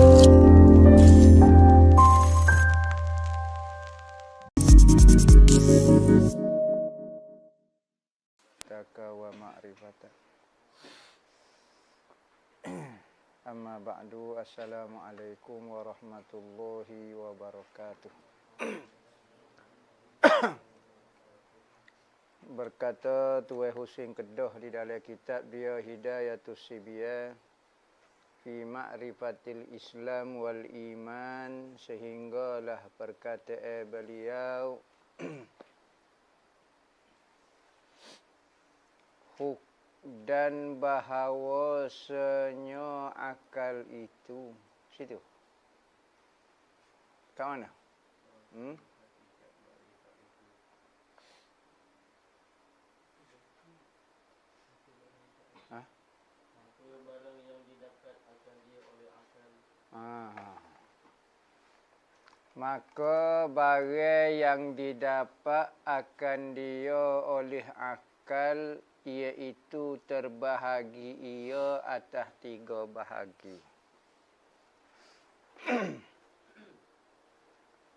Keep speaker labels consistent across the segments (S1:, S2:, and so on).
S1: Wa ma'rifata. Amma ba'du, assalamualaikum warahmatullahi wabarakatuh. Berkata Tuai Husin Kedah di dalam kitab dia Hidayatus Sibyan fi ma'rifatil Islam wal iman, sehinggalah perkataan beliau dan bahawasanya akal itu. Situ. Kat mana? Ha? Barang yang didapat akan dia oleh akal. Maka barang yang didapat akan dia oleh akal, iaitu terbahagi ia atas 3 bahagi.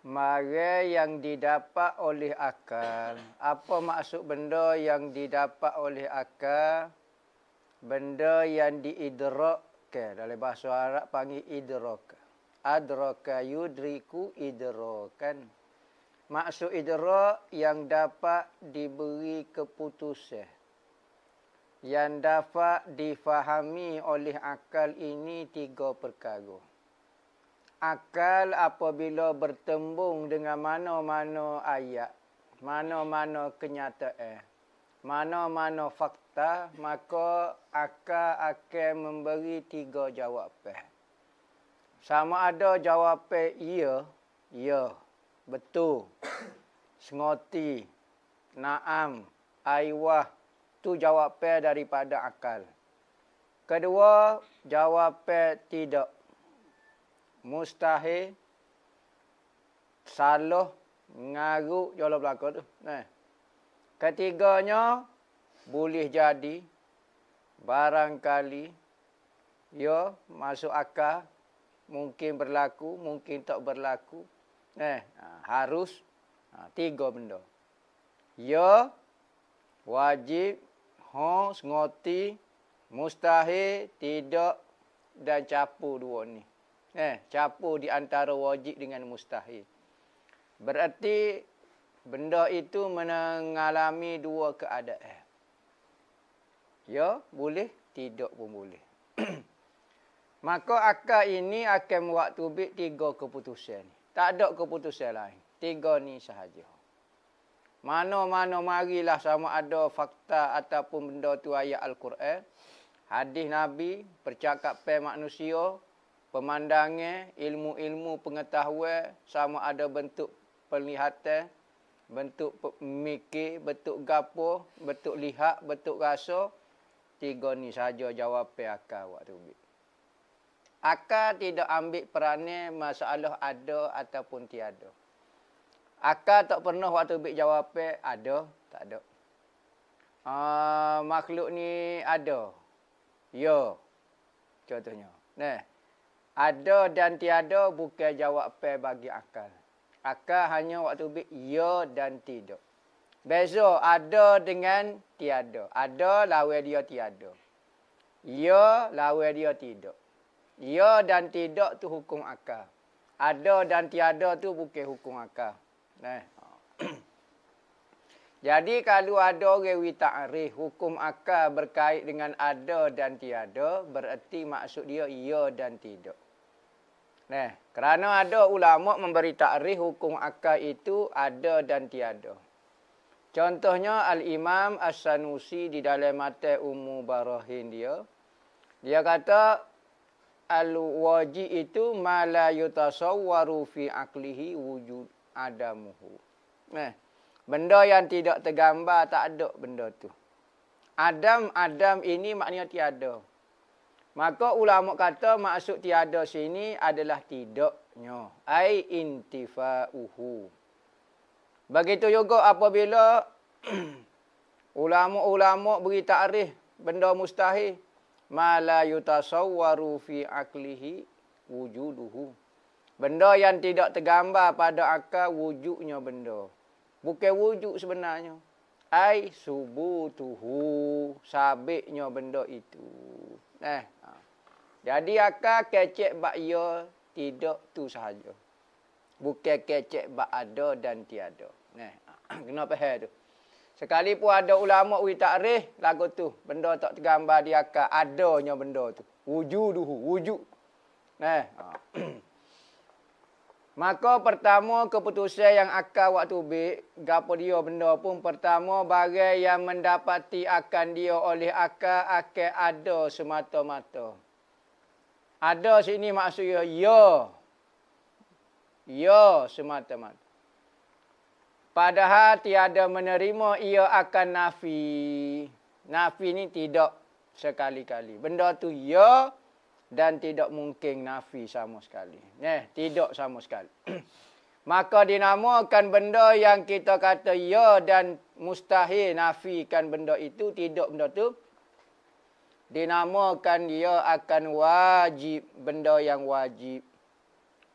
S1: Mara yang didapat oleh akal. Apa maksud benda yang didapat oleh akal? Benda yang diidrakkan. Dalam bahasa Arab panggil idrak. Adraka yudriku idrakan. Maksud idrak yang dapat diberi keputusan, yang dapat difahami oleh akal ini 3 perkara. Akal apabila bertembung dengan mana-mana ayat, mana-mana kenyataan, mana-mana fakta, maka akal akan memberi 3 jawapan. Sama ada jawapan ya, betul, sengoti, naam, aiwah. Itu jawapan daripada akal. Kedua, jawapan tidak. Mustahil, salah, ngaruk, jolah belakang tu. Ketiganya, boleh jadi, barangkali, ya, masuk akal, mungkin berlaku, mungkin tak berlaku. Harus, 3 benda. Ya, wajib, ngoti, mustahil, tidak, dan capu 2 ni. Capu di antara wajib dengan mustahil. Berarti benda itu mengalami 2 keadaan. Ya, boleh, tidak pun boleh. Maka akal ini akan buat tubik 3 keputusan. Tak ada keputusan lain. 3 ni sahaja. Mana-mana marilah, sama ada fakta ataupun benda tu ayat Al-Quran, hadis Nabi, percakapan manusia, pemandangan, ilmu-ilmu pengetahuan, sama ada bentuk penglihatan, bentuk mikir, bentuk gapo, bentuk lihat, bentuk rasa. 3 ni sahaja jawapan akal waktu tu. Akal tidak ambil peranan masalah ada ataupun tiada. Akal tak pernah waktu ambil jawapan ada, tak ada. Makhluk ni ada. Ya. Contohnya. Ada dan tiada bukan jawapan bagi akal. Akal hanya waktu ambil ya dan tidak. Beza ada dengan tiada. Ada lawan dia tiada. Ya lawan dia tidak. Ya dan tidak tu hukum akal. Ada dan tiada tu bukan hukum akal. Jadi kalau ada orang ta'rif hukum akal berkait dengan ada dan tiada, berarti maksud dia ya dan tidak. Kerana ada ulama memberi ta'rif hukum akal itu ada dan tiada. Contohnya Al-Imam As-Sanusi di dalam Mata Ummu Barahin dia kata al-wajib itu ma la yutasawwaru fi aqlihi wujud adamuhu. Benda yang tidak tergambar, tak ada benda tu. Adam ini maknanya tiada. Maka ulama kata maksud tiada sini adalah tidaknya. Ai intifa'uhu. Begitu juga apabila ulama-ulama beri takrif benda mustahil. Ma la yutasawwaru fi aqlihi wujuduhu. Benda yang tidak tergambar pada akal wujudnya benda. Bukan wujud sebenarnya. Ai subutuhu, sabitnya benda itu. Jadi akal kecek bak ya tidak tu sahaja. Bukan kecek bak ada dan tiada. Kena faham tu. Sekalipun ada ulama wi takrif lagu tu, benda tak tergambar di akal, adanya benda tu. Wujuduhu, wujud. Maka pertama keputusan yang akal waktu gapo dia benda pun pertama bagai yang mendapati akan dia oleh akal akan ada semata-mata. Ada sini maksudnya ya. Ya semata-mata. Padahal tiada menerima ia akan nafi. Nafi ni tidak sekali-kali. Benda tu ya dan tidak mungkin nafi sama sekali. Tidak sama sekali. Maka dinamakan benda yang kita kata ya dan mustahil nafikan benda itu. Tidak benda tu. Dinamakan dia akan wajib. Benda yang wajib.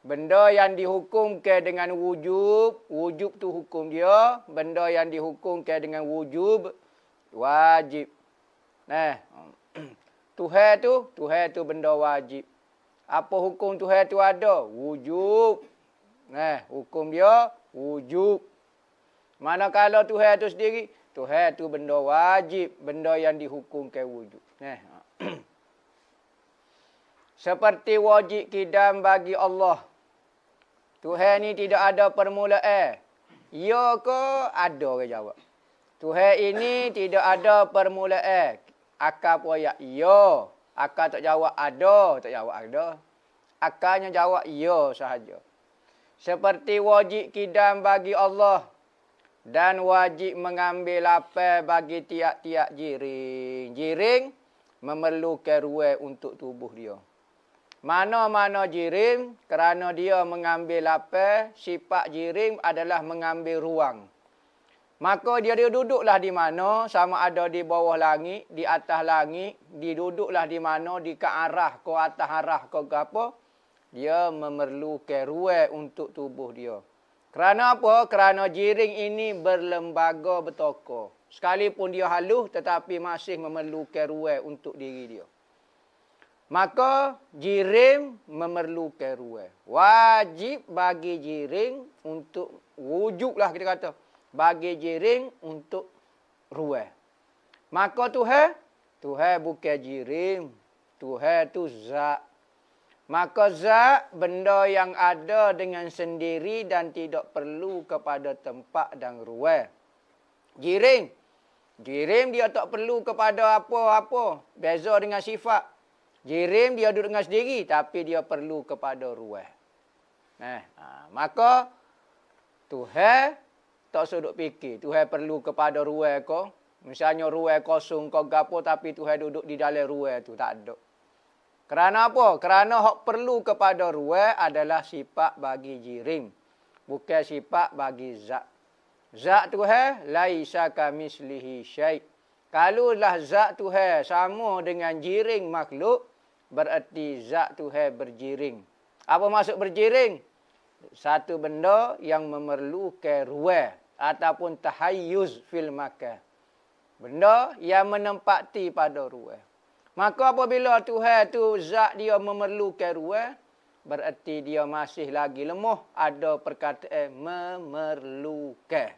S1: Benda yang dihukumkan dengan wujub. Wujub tu hukum dia. Benda yang dihukumkan dengan wujub. Wajib. Tuhan tu benda wajib. Apa hukum Tuhan tu ada? Wujub. Hukum dia wujub. Manakala Tuhan tu sendiri, Tuhan tu benda wajib, benda yang dihukumkan wujub. Seperti wajib kidam bagi Allah. Tuhan ni tidak ada permulaan. Ya ke ada ke jawab. Tuhan ini tidak ada permulaan. Akal pun ya. Ya. Akal tak jawab ada. Tak jawab ada. Akalnya jawab ya sahaja. Seperti wajib kidam bagi Allah. Dan wajib mengambil lapar bagi tiap-tiap jiring. Jiring memerlukan ruang untuk tubuh dia. Mana-mana jiring kerana dia mengambil lapar. Sifat jiring adalah mengambil ruang. Maka dia duduklah di mana, sama ada di bawah langit, di atas langit, duduklah di mana, di ke arah, ke atas arah, ke apa. Dia memerlukan ruang untuk tubuh dia. Kerana apa? Kerana jiring ini berlembaga bertokor. Sekalipun dia halus, tetapi masih memerlukan ruang untuk diri dia. Maka jiring memerlukan ruang. Wajib bagi jiring untuk, wujudlah kita kata. Bagi jiring untuk ruang. Maka Tuhan bukan jiring. Tuhan tu zat. Maka zat benda yang ada dengan sendiri dan tidak perlu kepada tempat dan ruang. Jiring dia tak perlu kepada apa-apa. Beza dengan sifat. Jiring dia duduk dengan sendiri tapi dia perlu kepada ruang. Maka Tuhan tak sudut fikir. Tuhan perlu kepada ruang ko. Misalnya ruang kosong ko gapo tapi Tuhan duduk di dalam ruang tu. Tak ada. Kerana apa? Kerana hak perlu kepada ruang adalah sifat bagi jiring. Bukan sifat bagi zat. Zat Tuhan laisa kamislihi syai'. Kalaulah zat Tuhan sama dengan jiring makhluk, berarti zat Tuhan berjiring. Apa maksud berjiring? Satu benda yang memerlukan ruang ataupun tahayyuz fil makan. Benda yang menempati pada ruang. Maka apabila Tuhan tu zat dia memerlukan ruang, berarti dia masih lagi lemah. Ada perkataan memerlukan.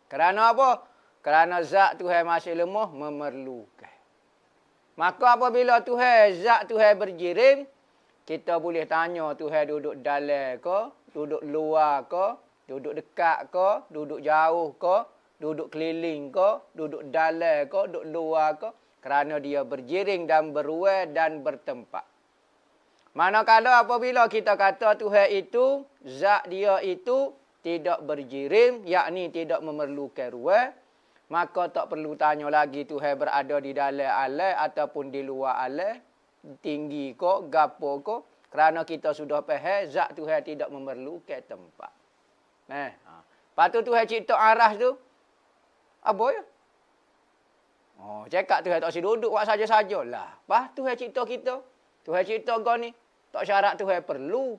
S1: Kerana apa? Kerana zat Tuhan masih lemah, memerlukan. Maka apabila zat Tuhan berjiring, kita boleh tanya Tuhan duduk dalam ke, duduk luar ke, duduk dekat ke, duduk jauh ke, duduk keliling ke, duduk dalam ke, duduk luar ke. Kerana dia berjiring dan beruang dan bertempat. Manakala apabila kita kata Tuhan itu, zat dia itu tidak berjiring, yakni tidak memerlukan ruang, maka tak perlu tanya lagi Tuhan berada di dalam alam ataupun di luar alam, tinggi ko, gapo ko. Kerana kita sudah faham, zat Tuhan tidak memerlukan tempat. Lepas tu Tuhan cipta aras tu, apa ya? Cakap Tuhan tak si duduk buat saja-sajalah. Lepas Tuhan cipta kita. Tuhan cipta kau ni. Tak syarat Tuhan perlu.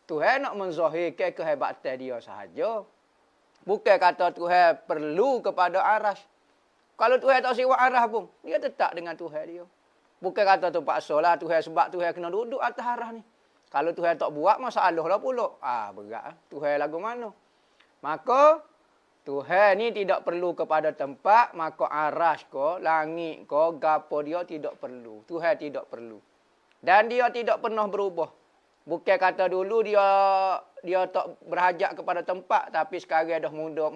S1: Tuhan nak menzahirkan kehebatan dia sahaja. Bukan kata Tuhan perlu kepada aras. Kalau Tuhan tak siwak aras pun, dia tetap dengan Tuhan dia. Bukan kata tu paksalah Tuhan sebab Tuhan kena duduk atas aras ni. Kalau Tuhan tak buat, masalah lah pula. Berat. Tuhan lagu mana? Maka, Tuhan ni tidak perlu kepada tempat, maka aras ko, langit ko, gapo dia tidak perlu. Tuhan tidak perlu. Dan dia tidak pernah berubah. Bukan kata dulu dia tak berhajat kepada tempat, tapi sekarang dah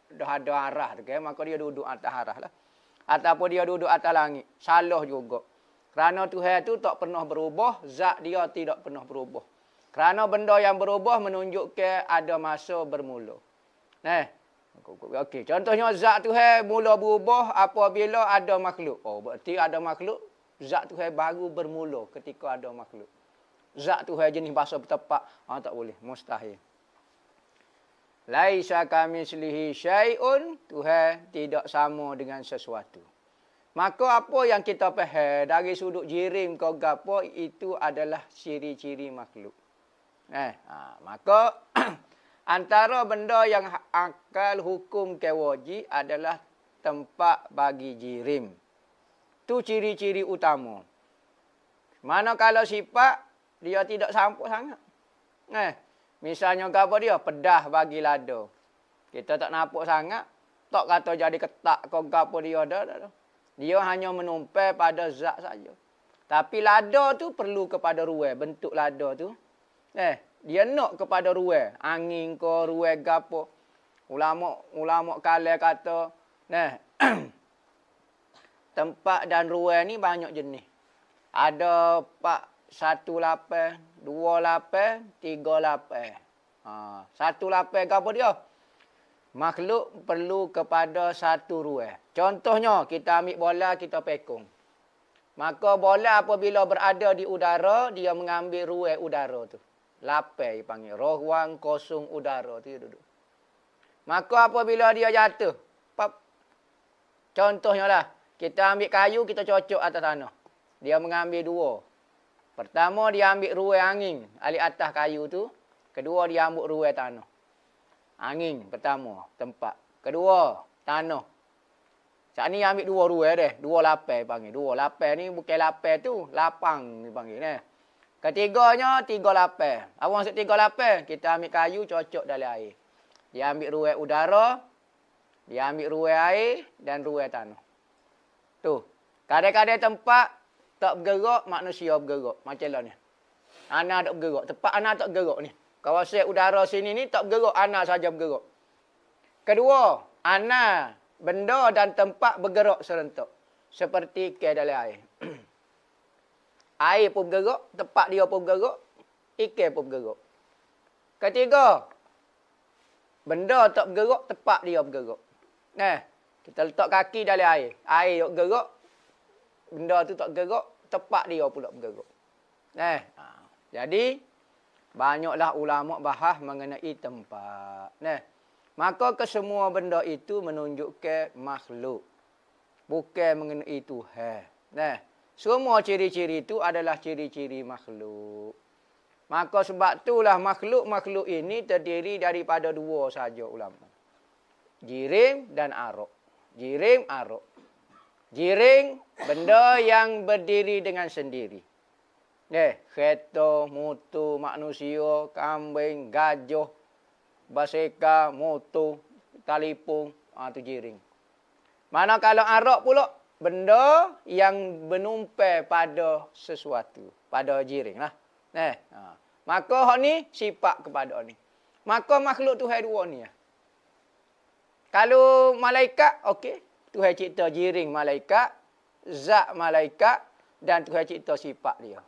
S1: dah ada arah, okay? Maka dia duduk atas arah lah. Ataupun dia duduk atas langit. Salah juga. Kerana Tuhan tu tak pernah berubah, zat dia tidak pernah berubah. Kerana benda yang berubah menunjukkan ada masa bermula. Okey, contohnya zat Tuhan mula berubah apabila ada makhluk. Berarti ada makhluk, zat Tuhan baru bermula ketika ada makhluk. Zat Tuhan jenis bahasa bertepak, tak boleh, mustahil. Laisa kamitslihi syai'un, Tuhan tidak sama dengan sesuatu. Maka apa yang kita faham dari sudut jirim ke gapo itu adalah ciri-ciri makhluk. Maka antara benda yang akal hukum kewaji adalah tempat bagi jirim. Itu ciri-ciri utama. Mana kalau sifat, dia tidak sampuk sangat. Misalnya apa dia? Pedah bagi lada. Kita tak nampak sangat. Tak kata jadi ketak ke apa dia dah. Dia hanya menumpai pada zat saja. Tapi lada tu perlu kepada ruai. Bentuk lada tu. Dia nak kepada ruai. Angin ke ruai gapo. Ulama kala kata, tempat dan ruai ni banyak jenis. Ada 1 lapis, 2 lapis, 3 lapis. 1 lapis ke apa dia? Makhluk perlu kepada 1 ruai. Contohnya, kita ambil bola, kita pekong. Maka bola apabila berada di udara, dia mengambil ruai udara tu. Lapis panggil. Ruang kosong udara tu dia duduk. Maka apabila dia jatuh, contohnya lah, kita ambil kayu, kita cocok atas tanah. Dia mengambil 2. Pertama, dia ambil ruai angin, alik atas kayu tu. Kedua, dia ambil ruai tanah. Angin pertama, tempat. Kedua, tanah. Saat ni ambil 2 ruai deh. 2 lapis panggil. 2 lapis ni bukan lapis tu. Lapang ni panggil. Ketiganya, 3 lapis. Apa maksud 3 lapis? Kita ambil kayu, cocok dalam air. Dia ambil ruai udara. Dia ambil ruai air dan ruai tanah. Tu. Kadang-kadang tempat tak bergerak, manusia bergerak. Macam lah ni. Anak tak bergerak. Tempat anak tak bergerak ni. Kawasan udara sini ni tak bergerak, anak saja bergerak. Kedua, anak, benda dan tempat bergerak serentak. Seperti ke dalam air. Air pun bergerak, tempat dia pun bergerak, ikan pun bergerak. Ketiga, benda tak bergerak, tempat dia bergerak. Kita letak kaki dalam air. Air bergerak, benda tu tak bergerak, tempat dia pula bergerak. Jadi, banyaklah ulama bahas mengenai tempat. Maka kesemua benda itu menunjukkan makhluk. Bukan mengenai Tuhan. Semua ciri-ciri itu adalah ciri-ciri makhluk. Maka sebab itulah makhluk-makhluk ini terdiri daripada 2 saja ulama. Jirim dan arok. Jirim, arok. Jirim, benda yang berdiri dengan sendiri. Kereta, motor, manusia, kambing, gajah, basikal, motor, telefon, tu jiring. Mana kalau arak pula, benda yang menumpai pada sesuatu, pada jiring lah. Maka hak ni sifat kepada ni. Maka makhluk Tuhan 2 ni. Kalau malaikat, okey, Tuhan cipta jiring malaikat, zat malaikat dan Tuhan cipta sifat dia.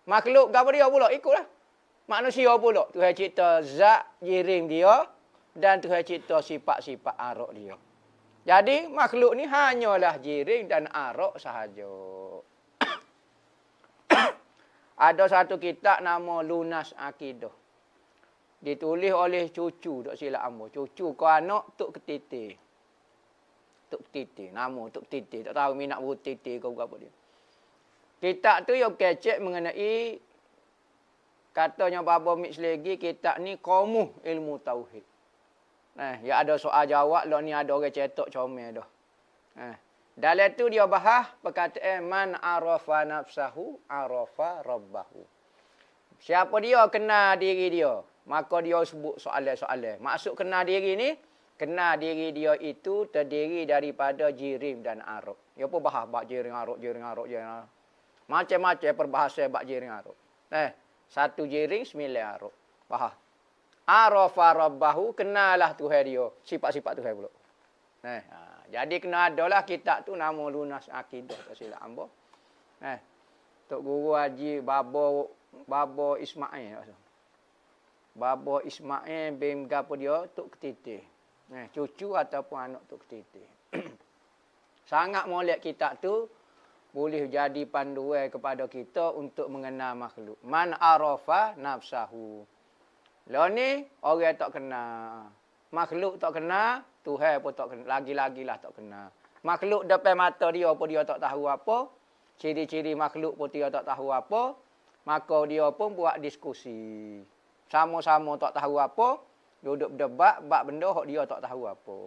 S1: Makhluk apa dia pula? Ikutlah. Manusia pula. Tuhan cipta zat jirim dia dan Tuhan cipta sifat-sifat arak dia. Jadi makhluk ni hanyalah jirim dan arak sahaja. Ada satu kitab nama Lunas Akidah. Ditulis oleh cucu, tak silap ambo. Cucu ke anak Tok Ketiti. Tok Ketiti. Nama Tok Ketiti. Tak tahu minat Tok Ketiti ke apa dia. Kitab tu yang kecek mengenai katanya Bapa mix lagi kitab ni Qamuh Ilmu Tauhid. Ya ada soal jawab lah ni ada orang cetok comel dah. Dalam tu dia bahas perkataan man arafa nafsahu arafa rabbahu. Siapa dia kenal diri dia, maka dia sebut soalan-soalan. Maksud kenal diri ni, kenal diri dia itu terdiri daripada jirim dan arab. Dia pun bahas bab jirim arab. Macam-macam perbahasan bab jirim arab. Satu jirim, 9 arab. Bahas. Arafa rabbahu, kenalah Tuhan dia. Sifat-sifat Tuhan pula. Jadi kena adalah kitab tu nama Lunas Akidah. Tak silap hamba. Tok Guru Haji Baba Ismail. Baba Ismail bin gapo dia Tok Ketitih. Cucu ataupun anak Tok Ketitih. Sangat molek kitab tu boleh jadi panduan kepada kita untuk mengenal makhluk. Man arafa nafsahu. Lah ni orang tak kenal. Makhluk tak kenal, Tuhan pun tak kenal. Lagi-lagilah tak kenal. Makhluk depan mata dia pun dia tak tahu apa. Ciri-ciri makhluk pun dia tak tahu apa. Maka dia pun buat diskusi. Sama-sama tak tahu apa. Duduk berdebat, bab benda hak dia tak tahu apa.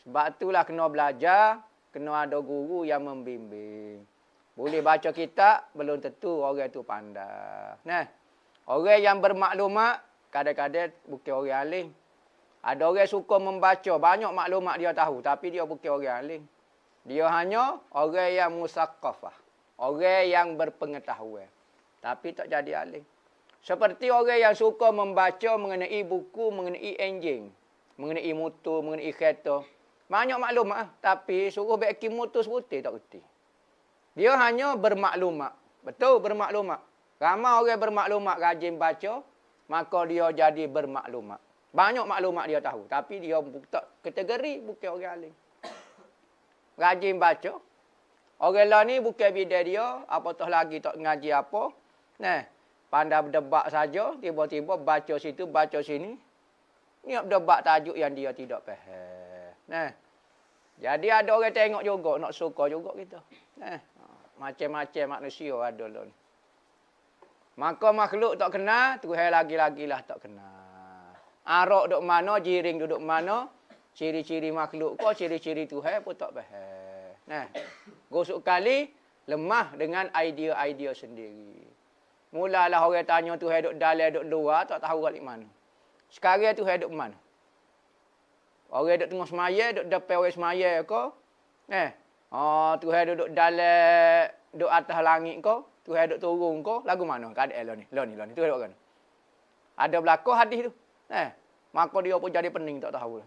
S1: Sebab itulah kena belajar. Kena ada guru yang membimbing. Boleh baca kitab, belum tentu orang tu pandai. Orang yang bermaklumat, kadang-kadang bukan orang alim. Ada orang suka membaca, banyak maklumat dia tahu. Tapi dia bukan orang alim. Dia hanya orang yang musaqqafah. Orang yang berpengetahuan. Tapi tak jadi alim. Seperti orang yang suka membaca mengenai buku, mengenai enjin. Mengenai motor, mengenai kereta. Banyak maklumat. Tapi suruh baikin motor seputih tak kerti. Dia hanya bermaklumat. Betul, bermaklumat. Ramai orang bermaklumat rajin baca. Maka dia jadi bermaklumat. Banyak maklumat dia tahu. Tapi dia tak kategori bukan orang alim. Rajin baca. Orang lain ni bukan bidang dia. Apatah lagi tak ngaji apa. Pandai berdebat saja. Tiba-tiba baca situ, baca sini. Ni berdebat tajuk yang dia tidak faham. Jadi ada orang tengok juga. Nak suka juga kita. Macam-macam manusia ada lah ni. Maka makhluk tak kenal. Tuhan lagi-lagilah tak kenal. Arak duduk mana, jiring duduk mana, ciri-ciri makhluk kau, ciri-ciri Tuhan pun tak faham. Gosok kali lemah dengan idea-idea sendiri. Mulalah orang tanya Tuhan duduk dalam, duduk luar, tak tahu balik mana. Sekarang Tuhan duduk mana? Orang duduk tengah semaya, duduk depan orang semaya kau. Tuhan duduk dalam, duduk atas langit kau. Tuhan duduk turun kau. Lagu mana? Keadaan lah ni. Tuhan duduk mana? Ada belakang hadis tu. Maka dia pun jadi pening, tak tahu.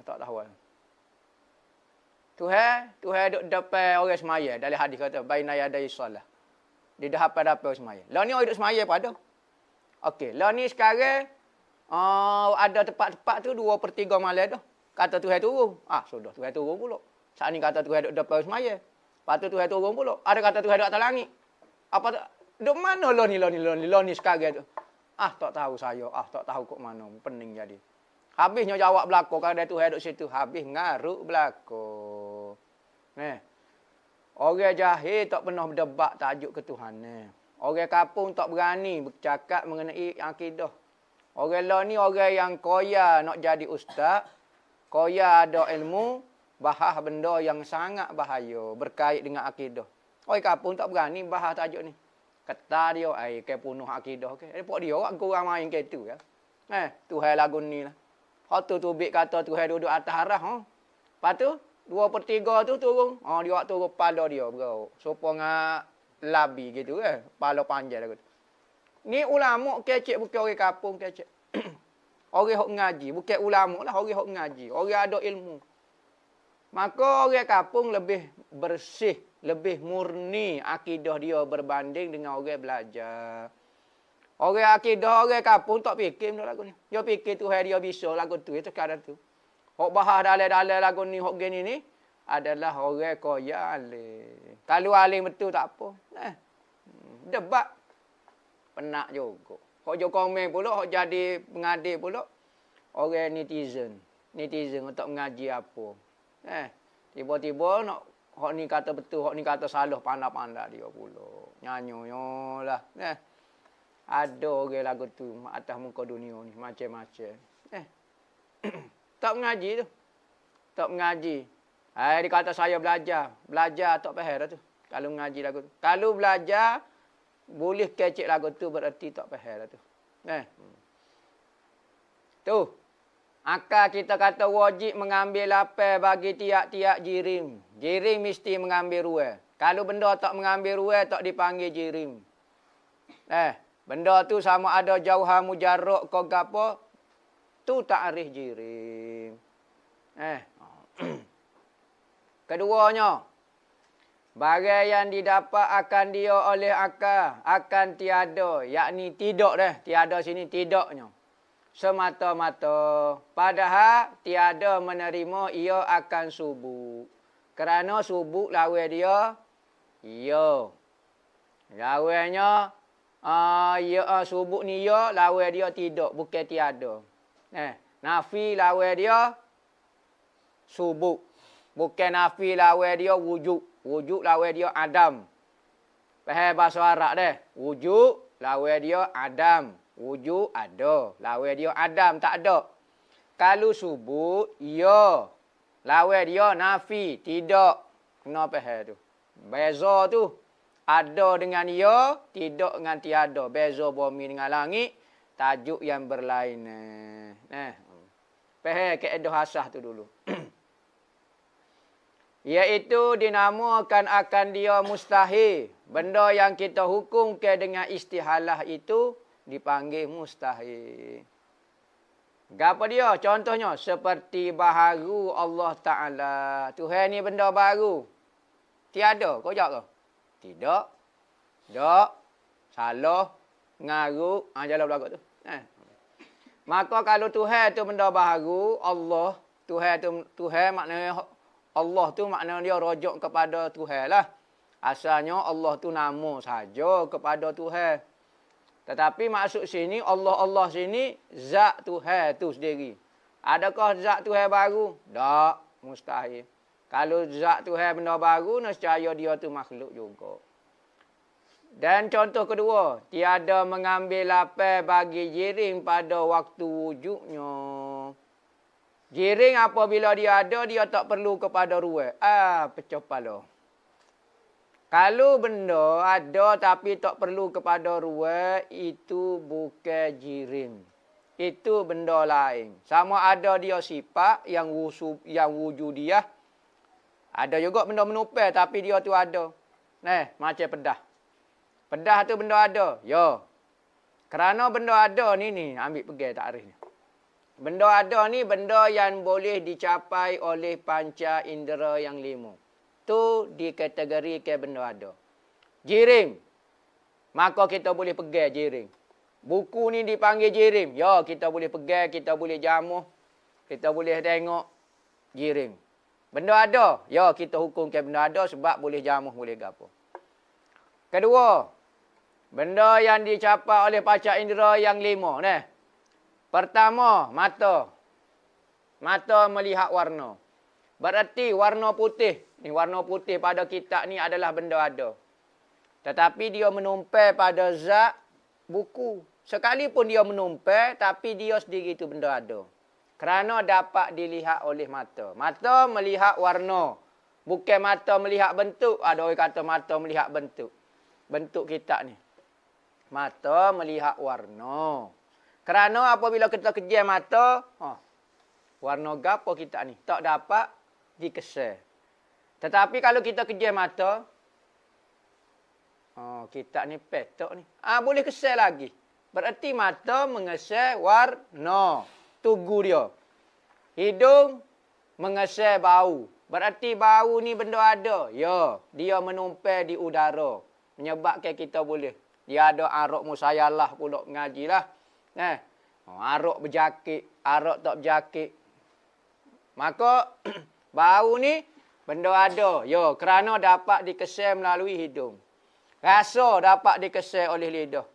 S1: Tuhan duduk depan orang semaya. Dalam hadis kata, baina yadai salah. Di depan orang semaya. Lah ni orang duduk semaya pada. Okey, lah ni sekarang ada tempat-tempat tu 2/3 malam tu. Kata Tuhan turun. Sudah Tuhan turun pula. Saat ni kata Tuhan duduk depan orang semaya. Lepas tu Tuhan turun pula. Ada kata Tuhan duduk atas langit. Apa tu? Duduk mana lah ni sekarang tu? Tak tahu saya. Tak tahu kok mana. Pening jadi. Habisnya jawab belakang. Kalau dia Tuhan duduk situ. Habis ngaruk belakang. Orang jahil tak pernah berdebat tajuk ketuhanan. Orang kampung tak berani bercakap mengenai akidah. Orang lain ni orang yang kaya nak jadi ustaz. Kaya ada ilmu. Bahas benda yang sangat bahaya. Berkait dengan akidah. Orang kampung tak berani bahas tajuk ni. Kata dia, ke punuh akidah. Pok dia orang kurang main ke tu. Tuhan lagu ni lah. Hatu tubik kata Tuhan duduk atas arah. Lepas tu, 2/3 tu turun. Dia turun kepala dia. Sopo dengan labi gitu. Kepala panjang lagu tu. Ni ulama kecek bukan orang kampung kecek. Orang yang ngaji. Bukan ulama lah. Orang yang ngaji. Orang ada ilmu. Maka orang kampung lebih bersih. Lebih murni akidah dia berbanding dengan orang belajar. Orang akidah, orang kampung tak fikir benda lagu ni. Dia fikir Tuhan dia bisa lagu tu. Itu kadang tu. Hak bahas dalam lagu ni, hak gini ni. Adalah orang kaya alim. Kalau alim betul tak apa. Debat. Penak juga. Hak je komen pula, hak jadi pengadil pula. Orang netizen. Netizen tak mengaji apa. Tiba-tiba nak hak ni kata betul, hak ni kata salah, pandai-pandai dia pula. Nyanyo lah. Ada orang lagu tu atas muka dunia ni macam-macam. Tak mengaji tu. Tak mengaji. Dia kata saya belajar. Belajar tak faham dah tu. Kalau mengaji lagu tu. Kalau belajar boleh kecek lagu tu berarti tak faham dah tu. Tu. Akal kita kata wajib mengambil lapar bagi tiap-tiap jirim. Jirim mesti mengambil ruang. Kalau benda tak mengambil ruang tak dipanggil jirim. Benda tu sama ada jauhan mujarrad ke gapo, tu ta'rif jirim. Keduanya, barang yang didapat akan dia oleh akal akan tiada, yakni tidak dah, tiada sini tidaknya. Semata-mata, padahal tiada menerima ia akan subuk. Kerana subuk lawan dia, ya. Lawannya subuk ni ya, lawan dia tidak, bukan tiada. Nafi lawan dia subuk. Bukan nafi lawan dia wujud. Wujud lawan dia adam. Faham bahasa Arab dah? Wujud lawan dia adam. Wujud ada. Lawan dia adam tak ada. Kalau subut ya. Lawan dia nafi tidak. Kena faham tu. Beza tu. Ada dengan ya, tidak dengan tiada. Beza bumi dengan langit, tajuk yang berlainan. Faham kaedah asas tu dulu. Iaitu dinamakan akan dia mustahil. Benda yang kita hukumkan dengan istihalah itu dipanggil mustahil. Apa dia? Contohnya, seperti baharu Allah Ta'ala. Tuhan ni benda baru. Tiada. Kau jawab kau? Tidak. Tak. Salah. Ngaruk. Jalan belakang tu. Maka kalau Tuhan tu benda baharu, Allah. Tuhan maknanya Allah tu maknanya dia rujuk kepada Tuhan lah. Asalnya Allah tu nama saja kepada Tuhan. Tetapi maksud sini, Allah sini, zat Tuhan tu sendiri. Adakah zat Tuhan baru? Tak. Mustahil. Kalau zat Tuhan benda baru, nescaya dia tu makhluk juga. Dan contoh kedua, tiada mengambil lapar bagi jirim pada waktu wujudnya. Jirim apabila dia ada, dia tak perlu kepada ruang. Pecah kepala. Kalau benda ada tapi tak perlu kepada ruang, itu bukan jirim. Itu benda lain. Sama ada dia sifat yang wujudiah. Ada juga benda menupel tapi dia tu ada. Macam pedah. Pedah tu benda ada. Ya. Kerana benda ada ni ambil pegang takrif ni. Benda ada ni benda yang boleh dicapai oleh panca indera yang 5. Tu dikategorikan benda ada. Jirim. Maka kita boleh pegang jirim. Buku ni dipanggil jirim. Ya, kita boleh pegang, kita boleh jamuh. Kita boleh tengok jirim. Benda ada. Ya, kita hukumkan benda ada sebab boleh jamuh, boleh gapo. Kedua, benda yang dicapai oleh panca indera yang 5. Pertama, mata. Mata melihat warna. Berarti warna putih. Ni warna putih pada kitab ni adalah benda ada. Tetapi dia menumpai pada zat buku. Sekalipun dia menumpai, tapi dia sendiri itu benda ada. Kerana dapat dilihat oleh mata. Mata melihat warna. Bukan mata melihat bentuk. Ada orang kata mata melihat bentuk. Bentuk kitab ni. Mata melihat warna. Kerana apabila kita kejam mata, warna gapo kitab ni tak dapat dikesal. Tetapi kalau kita kejam mata, kitab ni petok ni. Boleh kesal lagi. Berarti mata mengesal warna. Tugu dia. Hidung mengesal bau. Berarti bau ni benda ada. Ya, dia menumpai di udara. Menyebabkan kita boleh. Dia ada arak musayalah pula mengajilah. Arak berjakit, arak tak berjakit. Maka bau ni benda ada. Ya, kerana dapat dikesal melalui hidung. Rasa dapat dikesal oleh lidah.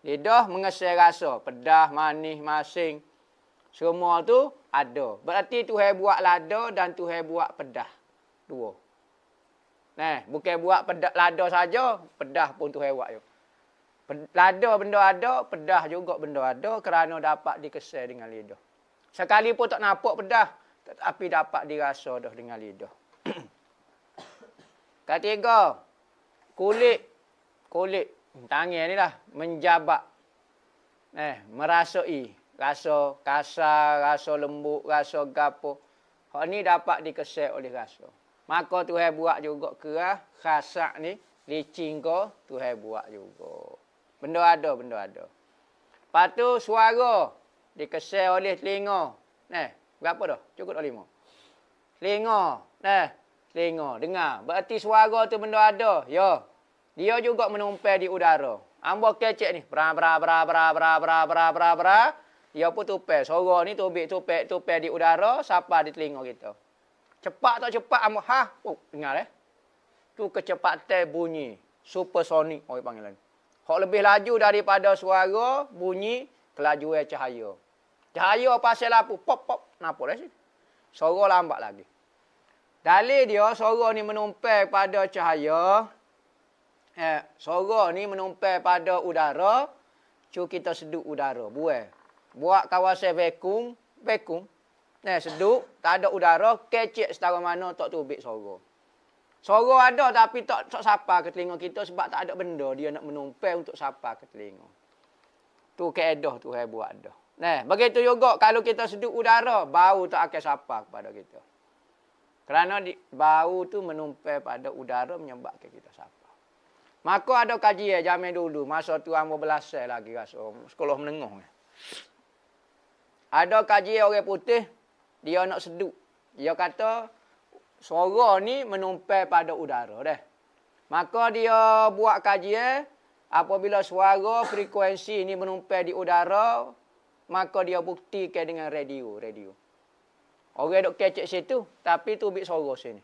S1: Lidah mengesal rasa. Pedas, manis, masing. Semua tu ada. Berarti Tuhan buat lada dan Tuhan buat pedas. Dua. Bukan buat pedas lada saja, pedas pun Tuhan buat. Lada benda ada, pedah juga benda ada kerana dapat dikesal dengan lidah. Sekali pun tak nampak pedah, tetapi dapat dirasa dah dengan lidah. Ketiga, kulit tangan ni lah menjabat. Merasai rasa kasar, rasa lembut, rasa gapo. Hak ni dapat dikesal oleh rasa. Maka Tuhan buat juga kerah, khasak ni, licin ke, Tuhan buat juga. Benda ada. Lepas tu suara dikesal oleh telinga. Berapa dah? Cukup dah 5. Telinga. Telinga. Dengar. Berarti suara tu benda ada. Ya. Dia juga menumpai di udara. Ambo kecek ni. Bra. Dia pun tupai. Suara ni tupai di udara. Sampai di telinga kita. Cepat tak cepat. Ambo dengar Tu kecepatan bunyi. Supersonik. Orang panggil lagi. Hak lebih laju daripada suara, bunyi, kelajuan cahaya. Cahaya pasal lampu, pop, nampak dah sini. Suara lambat lagi. Dalil dia, suara ni menumpai pada cahaya. Suara ni menumpai pada udara. Cuma kita seduk udara, buat kawasan vakum. Seduk, tak ada udara, kecek setara mana tak tubik suara. Suara ada tapi tak sapa ke telinga kita sebab tak ada benda dia nak menumpai untuk sapa ke telinga. Tu kaedah Tuhan buat dah. Begitu juga kalau kita seduk udara, bau tak akan sapa kepada kita. Kerana bau tu menumpai pada udara menyebabkan kita sapa. Maka ada kajian zaman dulu, masa tu ambo belasai lagi rasa sekolah menengah. Ada kajian orang putih, dia nak seduk. Dia kata suara ni menumpai pada udara dah. Maka dia buat kajian, apabila suara frekuensi ni menumpai di udara, maka dia buktikan dengan radio. Orang duk kecek situ, tapi tu bik suara sini.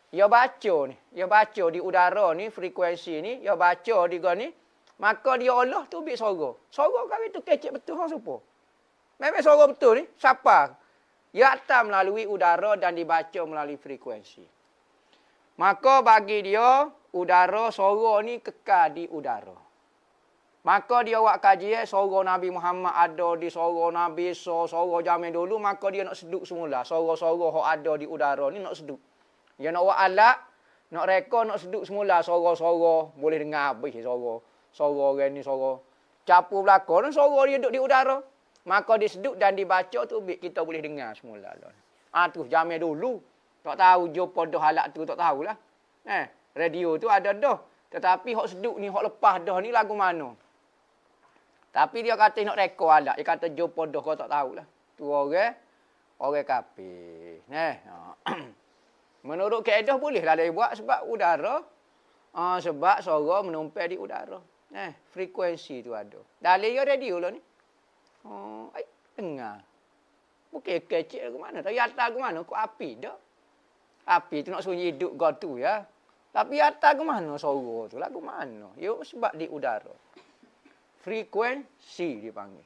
S1: Dia baca di udara ni, frekuensi ni, dia baca di ni, maka dia olah tu bik suara. Suara kami tu kecek betul hang supo. Memang suara betul ni, siapa? Ia datang melalui udara dan dibaca melalui frekuensi. Maka bagi dia, udara, suara ni kekal di udara. Maka dia buat kajian, suara Nabi Muhammad ada di suara Nabi, suara zaman dulu, maka dia nak seduk semula. Suara-suara yang ada di udara ni nak seduk. Dia nak buat alat, nak rekod, nak seduk semula. Suara-suara, boleh dengar habis suara. Suara orang ni, suara capu belakang, suara dia duduk di udara. Maka diseduk dan dibaca tu kita boleh dengar semula. Tu zaman dulu. Tak tahu jumpa dah alat tu, tak tahulah. Radio tu ada dah. Tetapi hak seduk ni, hak lepas dah ni lagu mana. Tapi dia kata nak rekod alat. Dia kata jumpa dah kau tak tahulah. Tu orang kafir. Menurut kaedah bolehlah dia buat sebab udara. Sebab suara menumpai di udara. Frekuensi tu ada. Dalil dia radio lah ni. Dengar. Bukan kecil ke mana. Tapi atas ke mana? Kau api dah. Api tu nak sunyi hidup kau tu ya. Tapi atas ke mana suara tu? Lagu mana? Ya sebab di udara. Frekuensi dipanggil.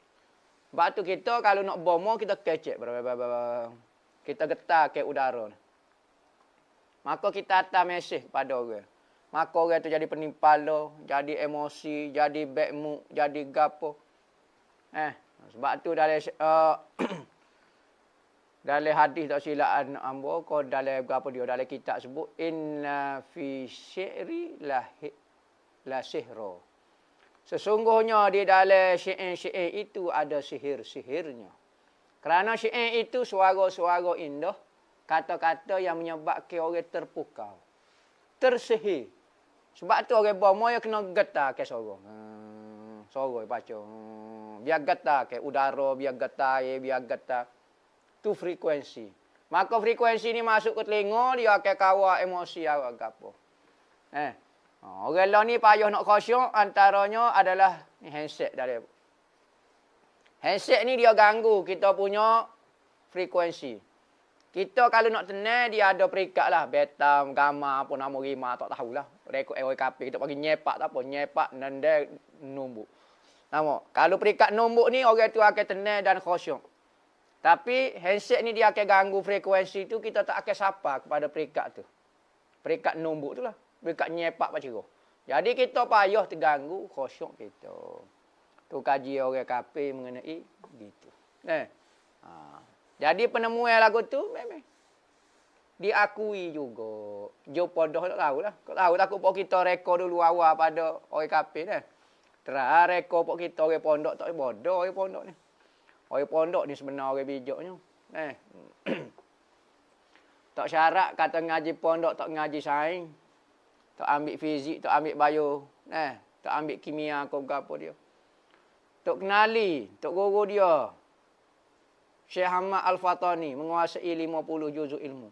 S1: Sebab tu kita kalau nak bomo kita kecek. Kita getar ke udara. Maka kita hantar mesej kepada orang. Maka orang tu jadi penimpala, jadi emosi, jadi bad mood, jadi gapo. Sebab tu dalam hadis tak silap ambo ko dalam berapa dia dalam kitab sebut inna fi syi'ri la sihra. Sesungguhnya di dalam syair itu ada sihir-sihirnya. Kerana syair itu suara-suara indah, kata-kata yang menyebabkan orang terpukau, tersihir. Sebab tu orang bomo yang kena getar ke suara. Suara baca. Biar getar ke udara, biar getar air, biar getar. Tu frekuensi. Maka frekuensi ni masuk ke telinga, dia akan kawal emosi awak gapo. Orang lain ni payah nak khusyuk, antaranya adalah handset dari. Handset ni dia ganggu kita punya frekuensi. Kita kalau nak tenang, dia ada perikat lah. Betam, gamma, apa nama rima, tak tahulah. Rekod RKP, kita panggil nyepak tak apa. Nyepak, nendek, numbuk. Nama. Kalau perikat numbuk ni, orang tu akan tenang dan khusyuk. Tapi handset ni dia akan ganggu frekuensi tu, kita tak akan sapa kepada perikat tu. Perikat numbuk tu lah. Perikat nyepak macam tu. Jadi kita payah terganggu khusyuk kita. Tu kaji orang kafir mengenai gitu. Jadi penemuan lagu tu memang diakui juga. Jo podoh tak tahulah. Kau tahu takut pok kita rekod dulu awal pada orang kafir ni. Terus rekod pok kita orang pondok tak bodoh orang pondok ni. Orang pondok ni sebenarnya orang bijaknya. Tak syarat kata ngaji pondok tak ngaji sains. Tak ambil fizik, tak ambil bio. Tak ambil kimia ke apa dia. Tak kenali, tak guru dia. Syekh Ahmad Al-Fatani menguasai 50 juzuk ilmu.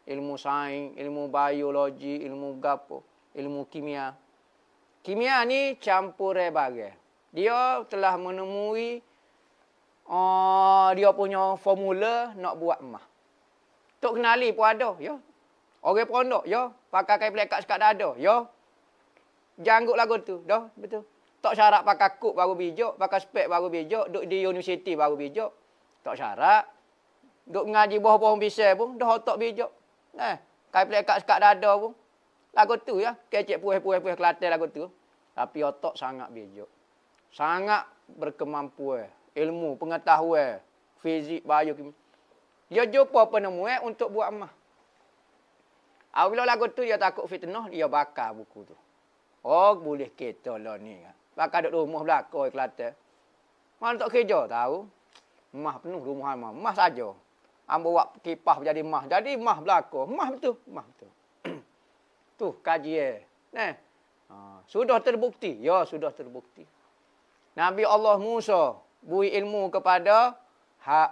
S1: Ilmu sains, ilmu biologi, ilmu gapo, ilmu kimia. Kimia ni campur bagai. Dia telah menemui dia punya formula nak buat emas. Tok kenali pun ada, ya. Orang pondok, ya. Pakai kain pelekat sekat dada, ya. Janggut lagu tu, dah, betul. Tak syarat pakai kuk baru bijak, pakai spek baru bijak, duduk di universiti baru bijak. Tak syarat. Duduk ngaji bawah pohon pisang pun dah otak bijak. Kain pelekat sekat dada pun. Lagu tu ya, kecek puih-puih Kelantan lagu tu. Tapi otak sangat bijak. Sangat berkemampuan, ilmu, pengetahuan, fizik, biokimia. Dia jumpa penemuan untuk buat emas. Apabila lagu tu dia takut fitnah, dia bakar buku tu. Oh, boleh kita lah ni. Bakar duduk rumah belakang Kelantan. Mana tak kerja tahu. Emas penuh rumah emas. Emas saja. Ambo buat kipas jadi emas. Jadi emas belakang. Emas betul. Emas betul. Tu kajian. Sudah terbukti. Ya, sudah terbukti. Nabi Allah Musa beri ilmu kepada